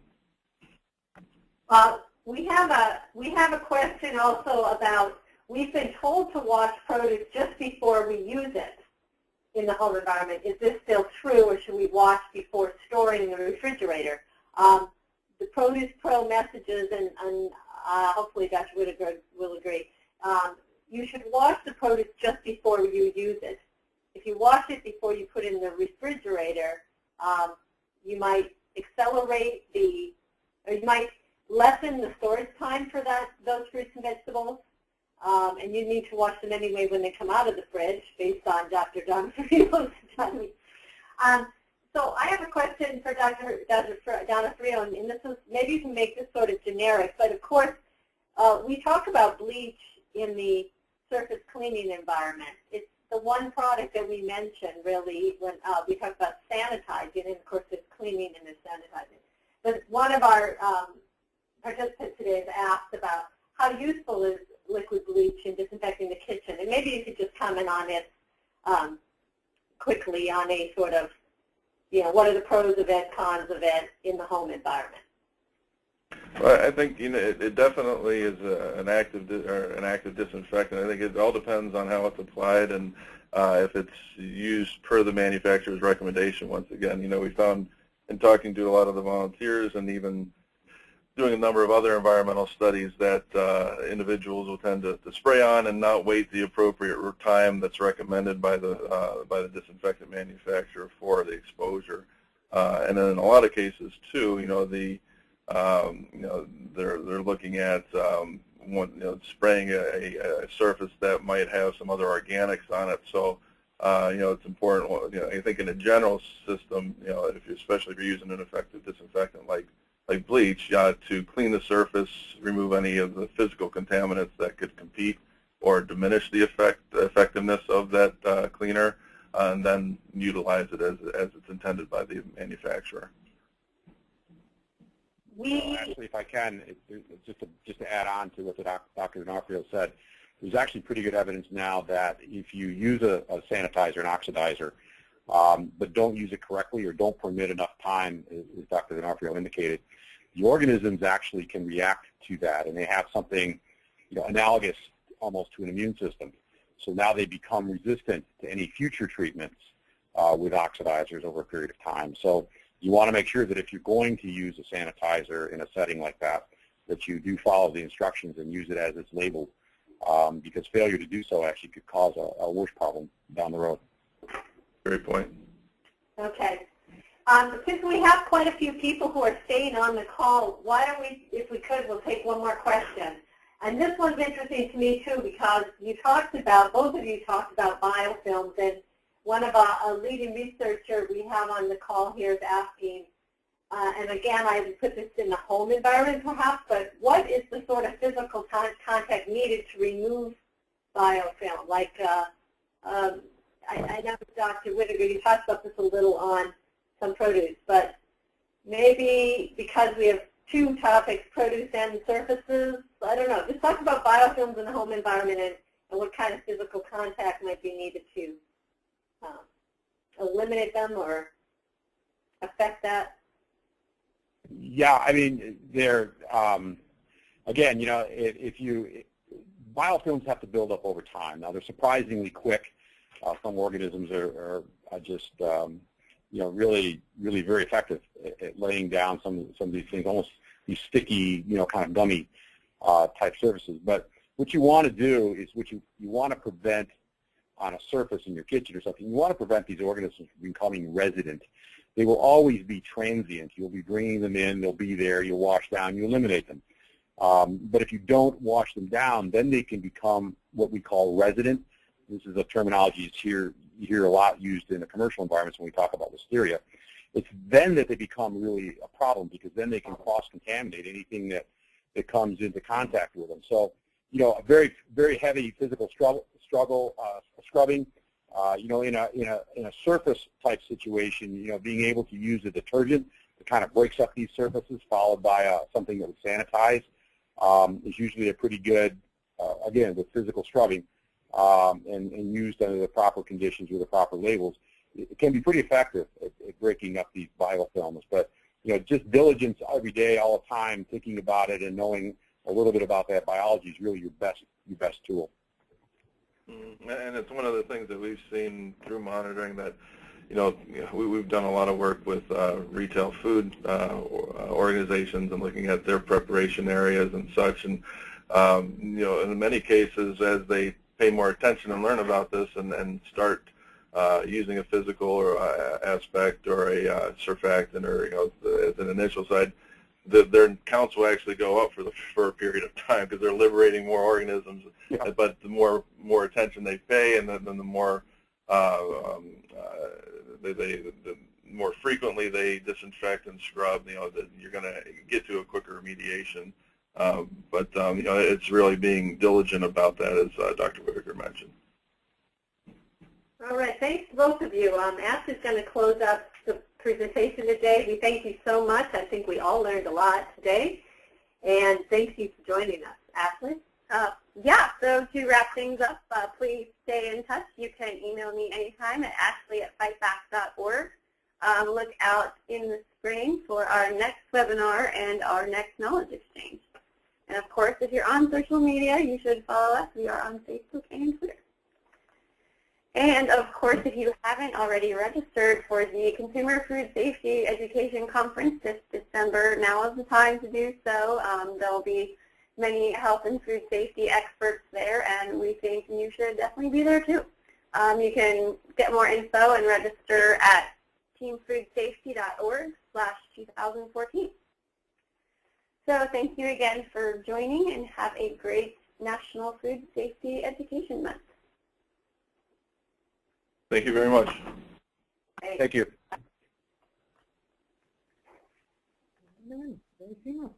[SPEAKER 3] We have a question also about, we've been told to wash produce just before we use it in the home environment. Is this still true, or should we wash before storing in the refrigerator? The Produce Pro messages, and hopefully Dr. Whittaker will agree, you should wash the produce just before you use it. If you wash it before you put it in the refrigerator, you might accelerate or you might lessen the storage time for those fruits and vegetables. And you need to wash them anyway when they come out of the fridge, based on Dr. D'Onofrio's study. So I have a question for Dr. D'Onofrio, and this is, maybe you can make this sort of generic, but of course, we talk about bleach in the surface cleaning environment. It's the one product that we mention, really, when we talk about sanitizing, and of course, there's cleaning and there's sanitizing. But one of our participants today has asked about how useful is liquid bleach in disinfecting the kitchen, and maybe you could just comment on it quickly on a sort of, what are the pros of it, cons of it in the home environment?
[SPEAKER 5] Well, I think it definitely is an active disinfectant. I think it all depends on how it's applied and if it's used per the manufacturer's recommendation. Once again, we found in talking to a lot of the volunteers and even doing a number of other environmental studies that individuals will tend to spray on and not wait the appropriate time that's recommended by the disinfectant manufacturer for the exposure. And then in a lot of cases too, they're looking at spraying a surface that might have some other organics on it. So it's important. I think in a general system, especially if you're using an effective disinfectant like bleach, to clean the surface, remove any of the physical contaminants that could compete or diminish the effectiveness of that cleaner, and then utilize it as it's intended by the manufacturer.
[SPEAKER 4] Actually, if I can, just to add on to what Dr. D'Onofrio said, there's actually pretty good evidence now that if you use a sanitizer, an oxidizer, but don't use it correctly or don't permit enough time, as Dr. D'Onofrio indicated, the organisms actually can react to that, and they have something analogous almost to an immune system. So now they become resistant to any future treatments with oxidizers over a period of time. So you want to make sure that if you're going to use a sanitizer in a setting like that, that you do follow the instructions and use it as it's labeled, because failure to do so actually could cause a worse problem down the road.
[SPEAKER 5] Great point.
[SPEAKER 3] Okay. Since we have quite a few people who are staying on the call, why don't we, if we could, we'll take one more question. And this one's interesting to me too, because both of you talked about biofilms, and one of a leading researcher we have on the call here is asking, and again, I would put this in the home environment perhaps, but what is the sort of physical contact needed to remove biofilm? Like, I know, Dr. Whittaker, you talked about this a little on some produce, but maybe because we have two topics, produce and surfaces, I don't know. Just talk about biofilms in the home environment and what kind of physical contact might be needed to eliminate them or affect that.
[SPEAKER 4] Yeah, I mean, they're, again, biofilms have to build up over time. Now, they're surprisingly quick. Some organisms are just, really very effective at laying down some of these things, almost these sticky, kind of gummy type surfaces. But what you want to do is you want to prevent on a surface in your kitchen or something, you want to prevent these organisms from becoming resident. They will always be transient. You'll be bringing them in, they'll be there, you'll wash down, you eliminate them. But if you don't wash them down, then they can become what we call resident. This is a terminology you hear a lot used in the commercial environments when we talk about listeria. It's then that they become really a problem, because then they can cross-contaminate anything that comes into contact with them. So, a very, very heavy physical scrubbing, in a surface type situation, being able to use a detergent that kind of breaks up these surfaces, followed by something that would sanitize, is usually a pretty good, again, with physical scrubbing, and used under the proper conditions with the proper labels. It can be pretty effective at breaking up these biofilms. But just diligence every day, all the time, thinking about it and knowing a little bit about that biology is really your best tool.
[SPEAKER 5] And it's one of the things that we've seen through monitoring that, we've done a lot of work with retail food organizations and looking at their preparation areas and such. And, in many cases, as they pay more attention and learn about this and start using a physical or aspect or a surfactant or, as an initial side, their counts will actually go up for a period of time because they're liberating more organisms. Yeah. But the more attention they pay, and then the more the more frequently they disinfect and scrub, you're going to get to a quicker remediation. But it's really being diligent about that, as Dr. Whittaker mentioned.
[SPEAKER 3] All right, thanks to both of you. Ash is going to close up the presentation today. We thank you so much. I think we all learned a lot today. And thank you for joining us. Ashley?
[SPEAKER 2] Yeah, so to wrap things up, please stay in touch. You can email me anytime at ashley@fightback.org. Look out in the spring for our next webinar and our next knowledge exchange. And of course, if you're on social media, you should follow us. We are on Facebook and Twitter. And of course, if you haven't already registered for the Consumer Food Safety Education Conference this December, now is the time to do so. There will be many health and food safety experts there, and we think you should definitely be there too. You can get more info and register at teamfoodsafety.org/2014. So thank you again for joining, and have a great National Food Safety Education Month.
[SPEAKER 5] Thank you very much.
[SPEAKER 4] Thank you.
[SPEAKER 3] Thank you.